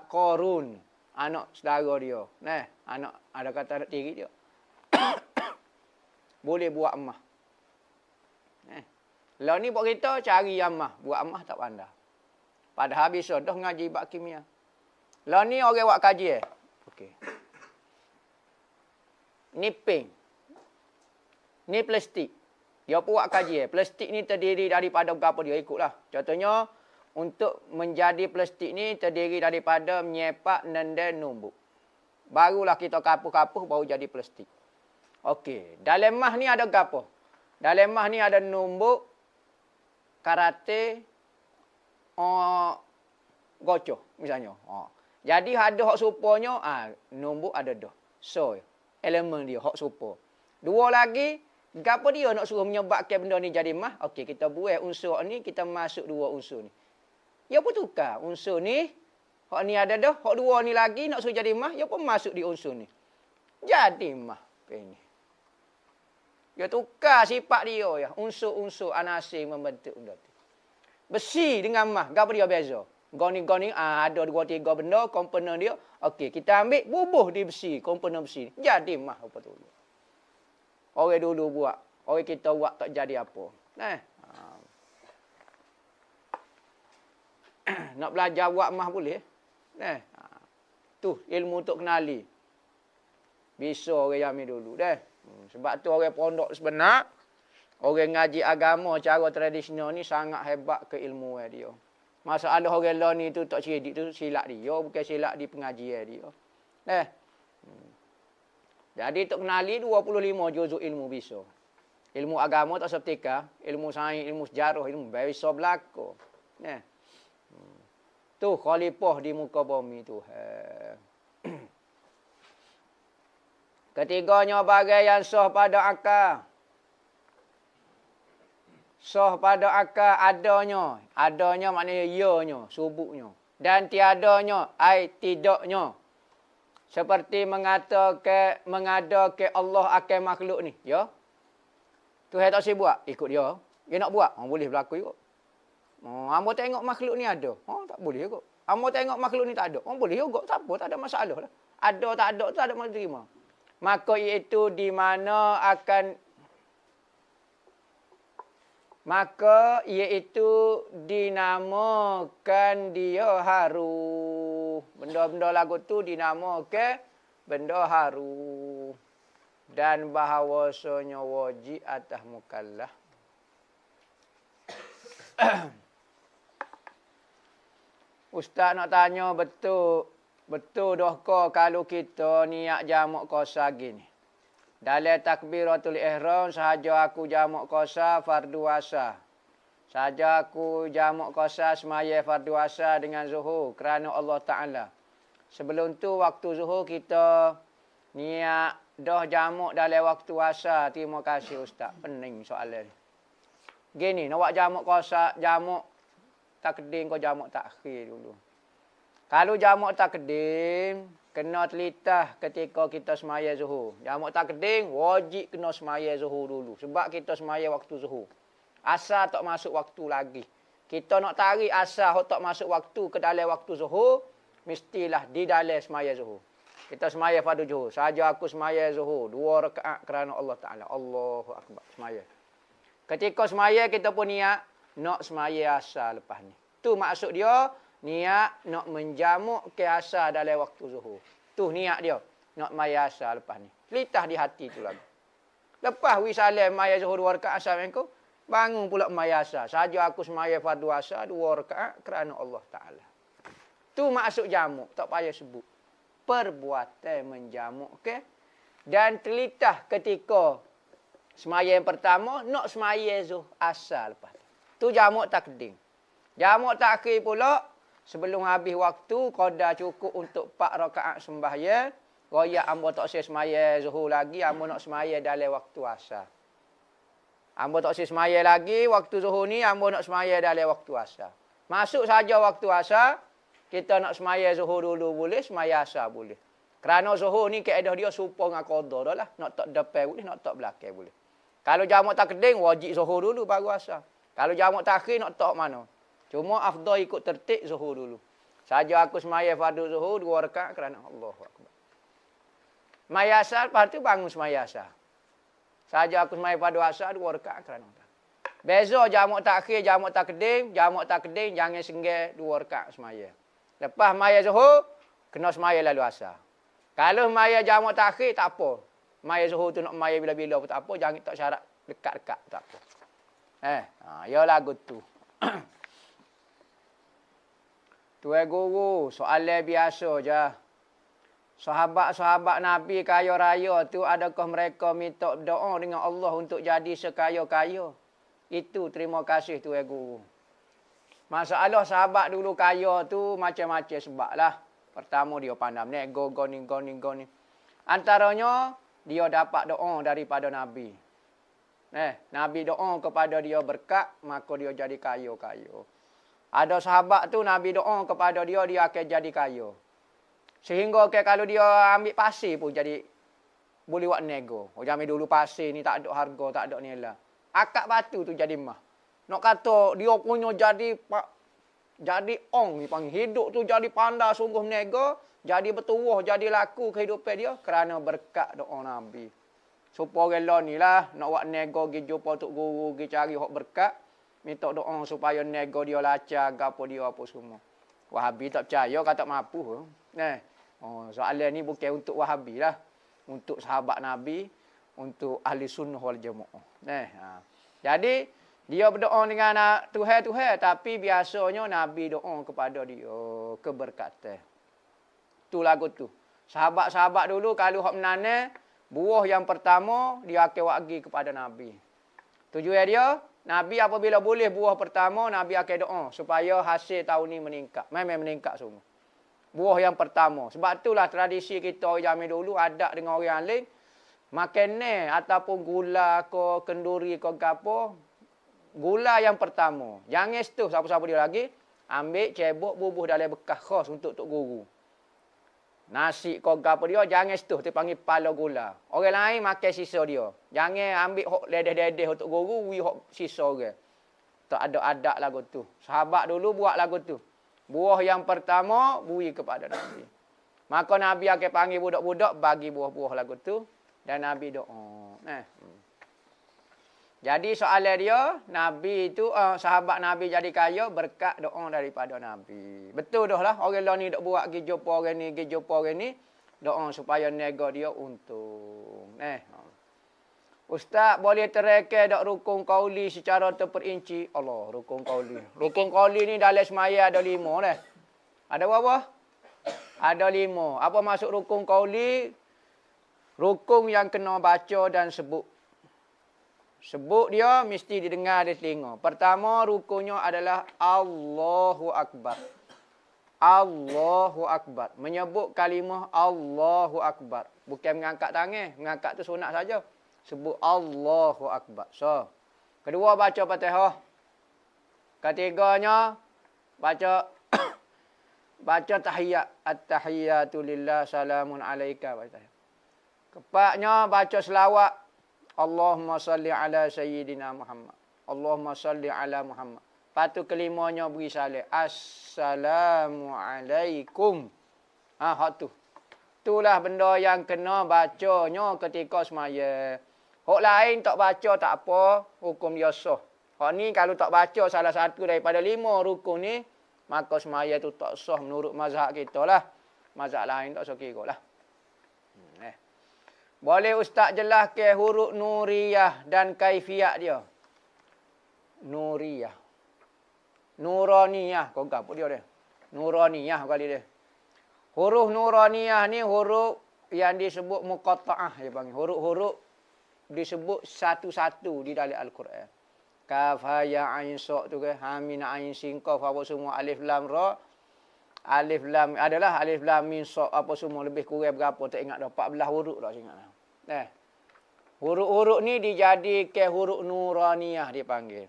S1: Qarun, anak saudara dia. Anak ada kata anak tiri dia. Boleh buat emas. Lah ni buat kita cari emas, buat emas tak pandai. Padahal bisa dah ngaji bab kimia. Lah ni orang buat kaji Okey. Ni pink. Ni plastik. Dia buat kaji Plastik ni terdiri daripada apa dia ikutlah. Contohnya untuk menjadi plastik ni terdiri daripada menyepak dan numbuk. Barulah kita kapuh-kapuh baru jadi plastik. Okey, dalam emas ni ada apa? Dalam emas ni ada numbuk, karate, gocoh misalnya. Jadi ada hak supaya, numbuk ada dah. So, elemen dia hak supaya. Dua lagi, gapo dia nak suruh menyebabkan benda ni jadi emas? Okey, kita buat unsur ni, kita masuk dua unsur ni. Ya pun tukar unsur ni, hak ni ada dah, hak dua ni lagi nak suruh jadi emas, ya pun masuk di unsur ni. Jadi emas ini. Ya tukar sifat dia ya, unsur-unsur anasir membentuk benda tu. Besi dengan emas, gapo dia beza? Goni ada 2-3 benda komponen dia. Okey, kita ambil bubuh di besi, komponen besi. Jadi emas apa tu? Orang dulu buat, orang kita buat tak jadi apa. Nak belajar buat emas boleh. Tu ilmu untuk kenali. Bisa orang Yami dulu dah. Sebab tu orang pondok sebenar, orang ngaji agama cara tradisional ni sangat hebat keilmuan dia. Masalah orang lain ni tu tak cerdik tu silap dia, bukan silap di pengajian dia. Jadi untuk kenali 25 juzuk ilmu bisa. Ilmu agama tak sepertika, ilmu sains, ilmu sejarah, ilmu bisa berlaku. Tu khalifah di muka bumi tu. Ketiganya bagai yang sah pada akal. Sah pada akal adanya. Adanya maknanya ianya, subuknya. Dan tiadanya, ai tidaknya. Seperti mengadakan Allah akan makhluk ni. Ya. Tuhan tak si buat, ikut dia. Dia nak buat, boleh berlaku juga. Hamba tengok makhluk ni ada. Tak boleh juga. Hamba tengok makhluk ni tak ada. Boleh juga. Tak apa, tak ada masalah lah. Ada tak ada, tak ada masalah terima. Maka iaitu di mana akan dinamakan dia haru. Benda-benda lagu tu dinamakan benda haru. Dan bahawasanya wajib atas mukallaf. Ustaz nak tanya betul dah ke kalau kita niat jamak kosa gini. Dalam takbiratul ihram sahaja aku jamak qasar fardu asar. Sahaja aku jamak qasar semaya fardu asar dengan zuhur kerana Allah Taala. Sebelum tu waktu zuhur kita niat dah jamak dalam waktu asar. Terima kasih Ustaz. Pening soalan ni. Gini, nak buat jamak qasar, jamak takdim kau jamak takhir dulu. Kalau jamak takdim, kena telitah ketika kita semaya zuhur. Jamak takdim, wajib kena semaya zuhur dulu. Sebab kita semaya waktu zuhur. Asar tak masuk waktu lagi. Kita nak tarik asar tak masuk waktu ke dalam waktu zuhur, mestilah di dalam semaya zuhur. Kita semaya fardu zuhur. Saja aku semaya zuhur. 2 rakaat kerana Allah Ta'ala. Allahu Akbar. Semaya. Ketika semaya kita pun niat nak semaya asar lepas ni. Tu maksud dia. Niat nak menjamuk ke asar dalam waktu zuhur. Tu niat dia. Nak maya asar lepas ni. Litah di hati tu lagi. Lepas wisalam maya zuhur 2 rakaat asar engkau. Bangun pula maya asar. Saja aku semaya fardu asar 2 rakaat kerana Allah Ta'ala. Tu maksud jamuk. Tak payah sebut. Perbuatan menjamuk ke. Dan telitah ketika semaya yang pertama. Nak semaya zuhur asar lepas tu. Tu jamuk takdim. Jamuk takhir pula. Sebelum habis waktu, qada cukup untuk 4 rakaat sembahyang. Royak ambo tak saya semaya zuhur lagi, ambo nak semaya dalam waktu asar. Ambo tak saya semaya lagi, waktu zuhur ni ambo nak semaya dalam waktu asar. Masuk saja waktu asar, kita nak semaya zuhur dulu boleh, semaya asar boleh. Kerana zuhur ni kaedah dia serupa dengan qada dah lah. Nak tak depan boleh, nak tak belakang boleh. Kalau jamak takdim, wajib zuhur dulu baru asar. Kalau jamak takhir, nak tak mana. Cuma afdal ikut tertib zuhur dulu. Saja aku semaya fardu zuhur 2 rakaat kerana Allahu Akbar. Semaya asar, lepas tu bangun semaya asar. Saja aku semaya fardu asar 2 rakaat kerana Allah. Beza jamak takhir, jamak takdim jangan senggah 2 rakaat semaya. Lepas semaya zuhur, kena semaya lalu asar. Kalau semaya jamak takhir, tak apa. Semaya zuhur tu nak semaya bila-bila pun tak apa. Jangan tak syarat dekat-dekat pun tak apa. Ya lagu tu. Tuan Guru, soalan biasa je. Sahabat-sahabat Nabi kaya raya tu, adakah mereka minta doa dengan Allah untuk jadi sekaya-kaya? Itu terima kasih Tuan Guru. Masalah sahabat dulu kaya tu macam-macam sebab lah. Pertama dia pandang nego, goni. Antaranya, dia dapat doa daripada Nabi. Nabi doa kepada dia berkat, maka dia jadi kaya-kaya. Ada sahabat tu Nabi doa kepada dia, dia akan jadi kaya. Sehingga kalau dia ambil pasir pun jadi boleh buat nego. Jamil dulu pasir ni tak ada harga, tak ada nilai. Akak batu tu jadi mah. Nak kata dia punya jadi ong ni panggil. Hidup tu jadi pandai sungguh nego, jadi bertuah, jadi laku kehidupan dia kerana berkat doa Nabi. Supaya orang ni lah nak buat nego pergi jumpa Tok Guru, pergi cari hak berkat. Minta doa supaya nego dia lancar, apa dia apa semua. Wahabi tak percaya, kata mampu. Soalan ni bukan untuk Wahabi lah. Untuk sahabat Nabi, untuk ahli sunnah wal jamaah. Jadi, dia berdoa dengan Tuhan, tapi biasanya Nabi doa kepada dia keberkatan. Tu lagu tu. Sahabat-sahabat dulu kalau hak menanam, buah yang pertama, dia akan wagi kepada Nabi. Tujuan dia, Nabi apabila boleh buah pertama, Nabi akan doa supaya hasil tahun ni meningkat. Memang meningkat semua. Buah yang pertama. Sebab itulah tradisi kita orang zaman dulu, adat dengan orang lain, makanan ataupun gula ke, kenduri ke apa, gula yang pertama. Jangan setuh siapa-siapa dia lagi, ambil cebok bubuh dalam bekas khas untuk Tok Guru. Nasi ke apa dia, jangan setuh, dia panggil pala gula. Orang lain makan sisa dia. Jangan ambil hok ledeh-ledeh untuk Guru, wi hok sisa orang. Tak ada adat lagu tu. Sahabat dulu buat lagu tu. Buah yang pertama, bui kepada Nabi. Maka Nabi akan panggil budak-budak, bagi buah-buah lagu tu. Dan Nabi doa. Jadi soalan dia, Nabi itu, sahabat Nabi jadi kaya berkat doa daripada Nabi. Betul dah lah. Orang lain ni dok buat pergi jumpa orang ni, doa supaya nego dia untung. Ustaz, boleh terangkan dak rukun qauli secara terperinci? Allah, rukun qauli. Rukun qauli ni dalam semaya ada 5 dah. Ada berapa? Ada 5. Apa maksud rukun qauli? Rukun yang kena baca dan sebut. Sebut dia mesti didengar di telinga. Pertama rukunnya adalah Allahu Akbar. Allahu Akbar. Menyebut kalimah Allahu Akbar. Bukan mengangkat tangan. Mengangkat tu sunat saja. Sebut Allahu Akbar. So, kedua baca Fatihah. Ketiganya baca baca tahiyat. At-tahiyyatu lillah salamun alaika. Keempatnya baca selawat. Allahumma salli ala Sayyidina Muhammad. Allahumma salli ala Muhammad. Lepas tu kelimanya beri salam. Assalamualaikum. Hak tu. Itulah benda yang kena bacanya ketika semaya. Hak lain tak baca tak apa. Hukum dia sah. Hak ni kalau tak baca salah satu daripada 5 rukun ni. Maka semaya tu tak sah menurut mazhab kita lah. Mazhab lain tak sah kira lah. Boleh Ustaz jelaskan huruf Nuriyah dan kaifiat dia? Nuriyah. Nuraniyah. Kau apa dia dia? Nuraniyah kali dia. Huruf Nuraniyah ni huruf yang disebut muqatta'ah. Dia panggil. Huruf-huruf disebut satu-satu di dalam Al-Quran. Kaf, ha, ya, ain, sa' tu ke. Ha, min, ain, sin, qaf, apa semua. Alif, lam, ra. Alif, lam. Adalah alif, lam, min, sa' apa semua. Lebih kurang berapa. Tak ingat dah. 14 huruf dah saya ingat dah. Huruf-huruf ni dijadikan huruf Nuraniyah dipanggil.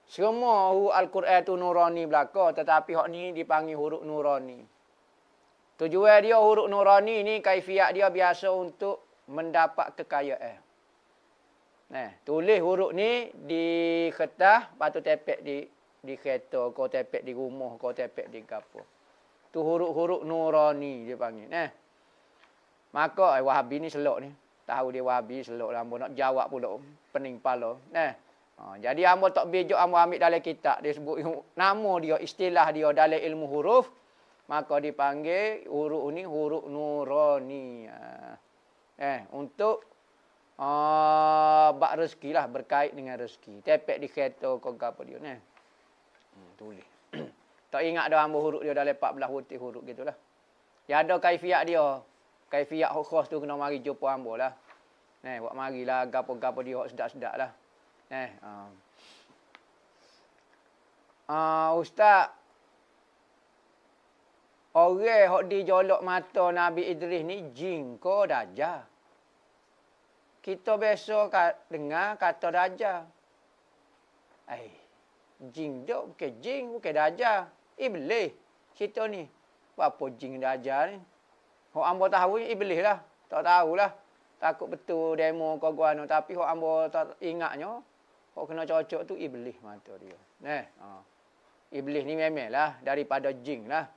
S1: Semua huruf Al-Quran tu Nurani belaka. Tetapi hak ni dipanggil huruf Nurani. Tujuan dia huruf Nurani ni kaifiat dia biasa untuk mendapat kekayaan. Tulis huruf ni di kertas. Lepas tu tepek di kereta. Kau tepek di rumah. Kau tepek di kapal. Tu huruf-huruf Nurani dipanggil. Maka Wahabi ni selok ni. Tahu dia Wahabi selok lah. Nak jawab pula pening kepala. Jadi hamba tak bijak hamba ambil dalam kitab. Dia sebut nama dia, istilah dia dalam ilmu huruf. Maka dipanggil huruf ni huruf Nurani. Untuk bak rezeki lah. Berkait dengan rezeki. Tepek di kereta kau apa dia ni. Tulis. Tak ingat dah hamba huruf dia dalam 14 huruf gitulah. Ya ada kaifiat dia. Kaifiat khas tu kena mari jumpa hamba lah. Buat marilah gapo-gapo dia hok sedap-sedap lah. Ustaz, orang hok dijolok mata Nabi Idris ni jin ke dajjal? Kita biasa dengar kata dajjal. Jin dia bukan jin, bukan dajjal. Iblis. Cerita ni. Apa jin dajjal ni? Hok hamba tahu iblis lah. Tak tahulah. Takut betul demo kau guano. Tapi hok hamba tak ingatnya. Hok kena cocok tu iblis mata dia. Iblis ni memanglah daripada jin lah.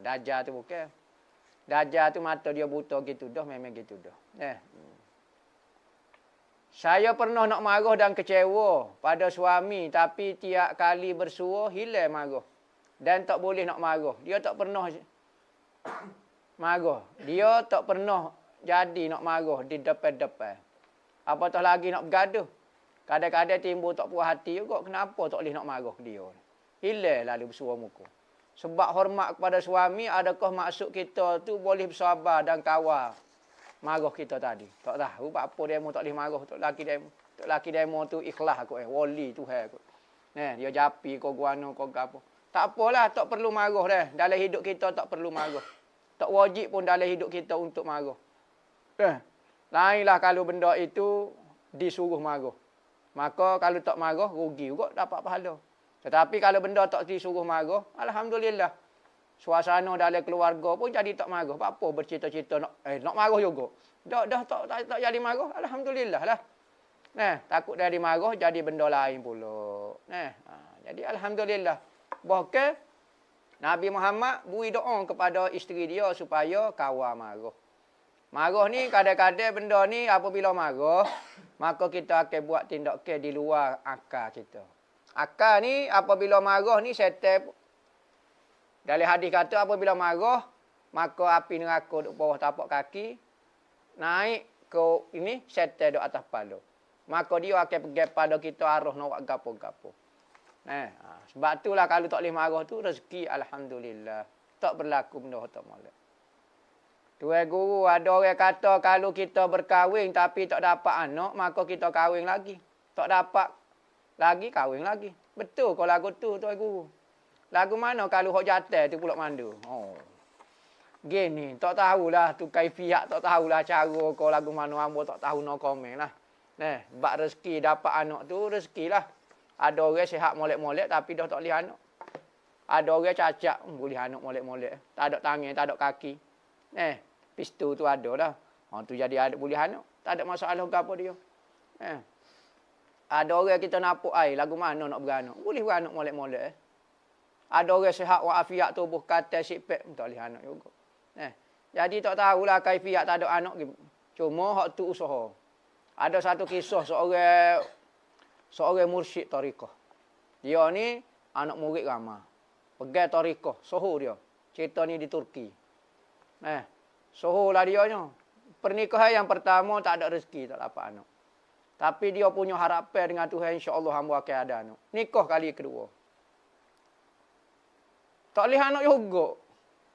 S1: Dajjal tu bukan. Dajjal tu mata dia buta gitu dah. Memang gitu dah. Saya pernah nak marah dan kecewa pada suami. Tapi tiap kali bersua hilang marah. Dan tak boleh nak marah. Dia tak pernah marah. Dia tak pernah jadi nak marah di depan-depan. Apatah lagi nak bergaduh. Kadang-kadang timbul tak puas hati juga. Kenapa tak boleh nak marah dia? Hilang lalu bersuara muka. Sebab hormat kepada suami, adakah maksud kita tu boleh bersabar dan kawal marah kita tadi? Tak tahu apa demo tak boleh marah. Tak laki demo tu ikhlas aku. Wali Tuhan aku. Dia japi kau guano kau apa. Tak apalah, tak perlu marah dah. Dalam hidup kita tak perlu marah. Tak wajib pun dalam hidup kita untuk marah. Lainlah kalau benda itu disuruh marah. Maka kalau tak marah, rugi juga dapat pahala. Tetapi kalau benda tak disuruh marah, alhamdulillah. Suasana dalam keluarga pun jadi tak marah. Apa bercita-cita nak marah juga. Dah tak jadi marah, alhamdulillah lah. Takut dari marah jadi benda lain pula. Jadi alhamdulillah. Bahkan Nabi Muhammad beri doa kepada isteri dia supaya kawal marah. Marah ni kadang-kadang benda ni apabila marah, maka kita akan buat tindakan di luar akal kita. Akal ni apabila marah ni setan. Dalam hadis kata apabila marah, maka api neraka duduk bawah tapak kaki, naik ke ini setan duduk atas kepala. Maka dia akan pergi pada kita arah nak buat gapo-gapo. Sebab itulah kalau tak boleh marah tu rezeki alhamdulillah. Tak berlaku benda tak molek. Tuan guru, ada orang kata kalau kita berkahwin tapi tak dapat anak, maka kita kahwin lagi. Tak dapat lagi, kahwin lagi. Betul kau lagu tu, Tuan guru. Lagu mana kalau hok jatuh tu pulak mandu? Oh. Gini, tak tahulah tu kaifiat, tak tahulah cara kau lagu mana hamba tak tahu no komen lah. Bak rezeki dapat anak tu rezeki lah. Ada orang sihat molek-molek tapi dah tak boleh anak. Ada orang cacat, boleh anak molek-molek. Tak ada tangan, tak ada kaki. Pistu tu ada dah. Tu jadi ada boleh anak. Tak ada masalah ke apa dia. Ada orang kita napuk air, lagu mana nak beranak? Boleh beranak molek-molek. Ada orang sihat wa'afiat tubuh kata sipek, tak boleh anak juga. Jadi tak tahulah kaifiat tak ada anak. Cuma hak tu usaha. Ada satu kisah seorang mursyid tariqah. Dia ni anak murid ramah. Pegang tariqah, soho dia. Cerita ni di Turki. Soho lah dia nya. Pernikahan yang pertama tak ada rezeki, tak dapat anak. Tapi dia punya harapan dengan Tuhan, insya-Allah hamba akan ada anak. Nikah kali kedua. Tak boleh anak juga.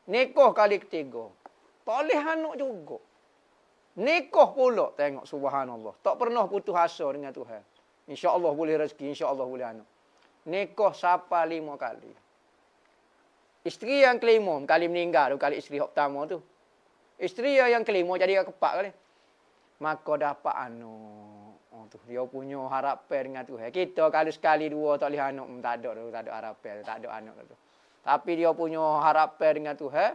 S1: Nikah kali ketiga. Tak boleh anak juga. Nikah pula, tengok subhanallah. Tak pernah putus asa dengan Tuhan. InsyaAllah boleh rezeki, insyaAllah boleh anak. Nikah sampai 5 kali. Isteri yang kelima, kali meninggal tu, kali isteri yang pertama tu. Isteri yang kelima jadi kepak kali. Maka dapat anak. Tu dia punya harapan dengan Tuhan. Kita kalau sekali dua tak boleh anak, tak ada harapan, tak ada anak tu. Tapi dia punya harapan dengan Tuhan.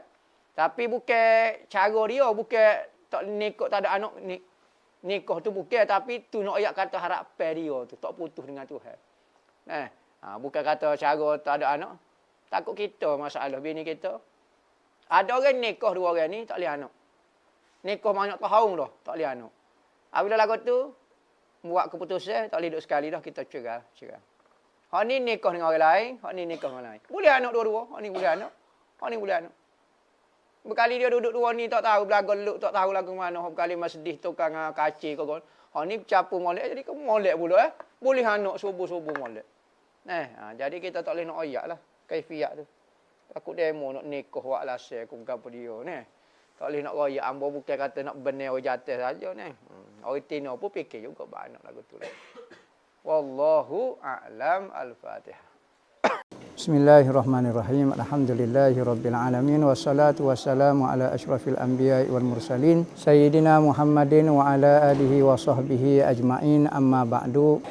S1: Tapi bukan cara dia, bukan tak nikah tak ada anak nikah tu bukan, tapi tu nak ayat kata harapan dia tu tak putus dengan Tuhan. Bukan kata cara tak ada anak. Takut kita masalah bini kita. Ada orang nikah 2 orang ni tak boleh anak. Nikah banyak tahun dah tak boleh anak. Apabila lagu tu buat keputusan tak boleh duduk sekali dah kita cerai. Hak ni nikah dengan orang lain, hak ni nikah dengan orang lain. Boleh anak dua-dua, hak ni boleh anak. Hak ni boleh anak. Berkali dia duduk 2 ni tak tahu belaga luk, tak tahu lagu mana. Berkali mas sedih tukang kaci kau. Hak ni capu molek jadi ke molek pula Boleh anak subuh-subuh molek. Jadi kita tak boleh nak ayak lah kaifiat tu. Takut demo nak nikah wak lasai ku gapo dia ni. Tak boleh nak royak ambo bukan kata nak benar orang jatuh saja ni. Orang tino pun fikir juga banyak lagu tu. Wallahu a'lam al-Fatihah.
S2: Bismillahirrahmanirrahim. Alhamdulillahirabbil alamin wassalatu wassalamu ala asyrafil anbiya'i wal mursalin sayyidina Muhammadin wa ala alihi wa sahbihi ajmain, amma ba'du.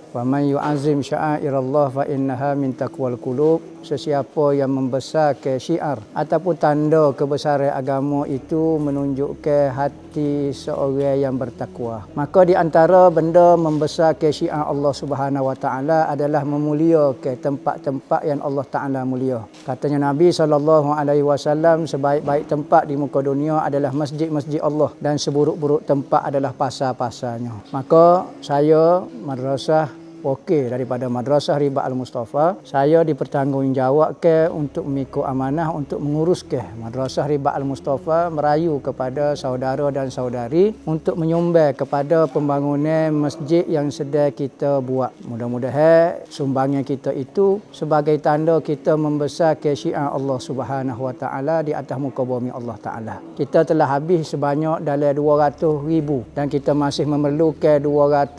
S2: Wa man yu'azzim sya'airallah fa innaha min taqwal qulub. Sesiapa yang membesarkan syiar ataupun tanda kebesaran agama itu menunjukkan hati seorang yang bertakwa. Maka di antara benda membesarkan syiar Allah Subhanahu wa taala adalah memuliakan tempat-tempat yang Allah Taala mulia. Katanya Nabi SAW, sebaik-baik tempat di muka dunia adalah masjid-masjid Allah dan seburuk-buruk tempat adalah pasar-pasarnya. Maka saya madrasah wakil daripada Madrasah Riba Al-Mustafa, saya dipertanggungjawabkan untuk mengikut amanah untuk menguruskan Madrasah Riba Al-Mustafa, merayu kepada saudara dan saudari untuk menyumbang kepada pembangunan masjid yang sedang kita buat. Mudah-mudahan sumbangan kita itu sebagai tanda kita membesarkan syiar Allah Subhanahu wa taala di atas muka bumi Allah Taala. Kita telah habis sebanyak dalam 200,000 dan kita masih memerlukan 280,000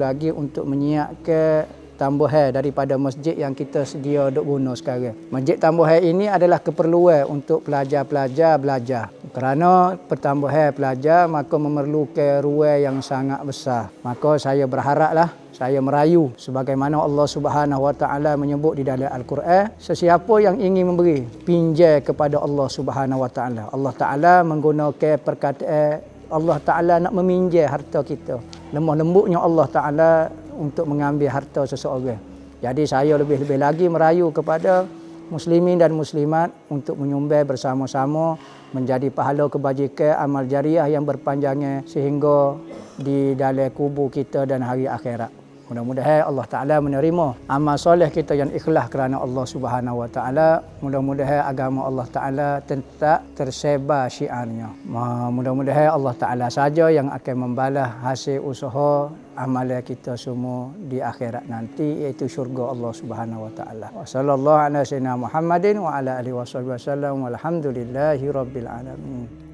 S2: lagi untuk menyiapkan tambahan daripada masjid yang kita sedia duk guna sekarang. Masjid tambahan ini adalah keperluan untuk pelajar-pelajar belajar. Kerana pertambahan pelajar maka memerlukan ruang yang sangat besar. Maka saya berharaplah, saya merayu sebagaimana Allah Subhanahu wa taala menyebut di dalam Al-Quran, sesiapa yang ingin memberi pinjam kepada Allah Subhanahu wa taala. Allah Taala menggunakan perkataan Allah Taala nak meminjam harta kita. Lemah lembutnya Allah Taala untuk mengambil harta seseorang. Jadi saya lebih-lebih lagi merayu kepada muslimin dan muslimat untuk menyumbang bersama-sama menjadi pahala kebajikan amal jariah yang berpanjangnya sehingga di dalam kubur kita dan hari akhirat. Mudah-mudahan Allah Ta'ala menerima amal soleh kita yang ikhlas kerana Allah Subhanahu Wa Ta'ala. Mudah-mudahan agama Allah Ta'ala tetap tersebar syiarnya. Mudah-mudahan Allah Ta'ala saja yang akan membalas hasil usaha amalan kita semua di akhirat nanti, iaitu syurga Allah Subhanahu Wa Ta'ala. Wa sallallahu ala sayyidina Muhammadin wa ala alihi wa sahbihi wasallam walhamdulillahi rabbil alamin.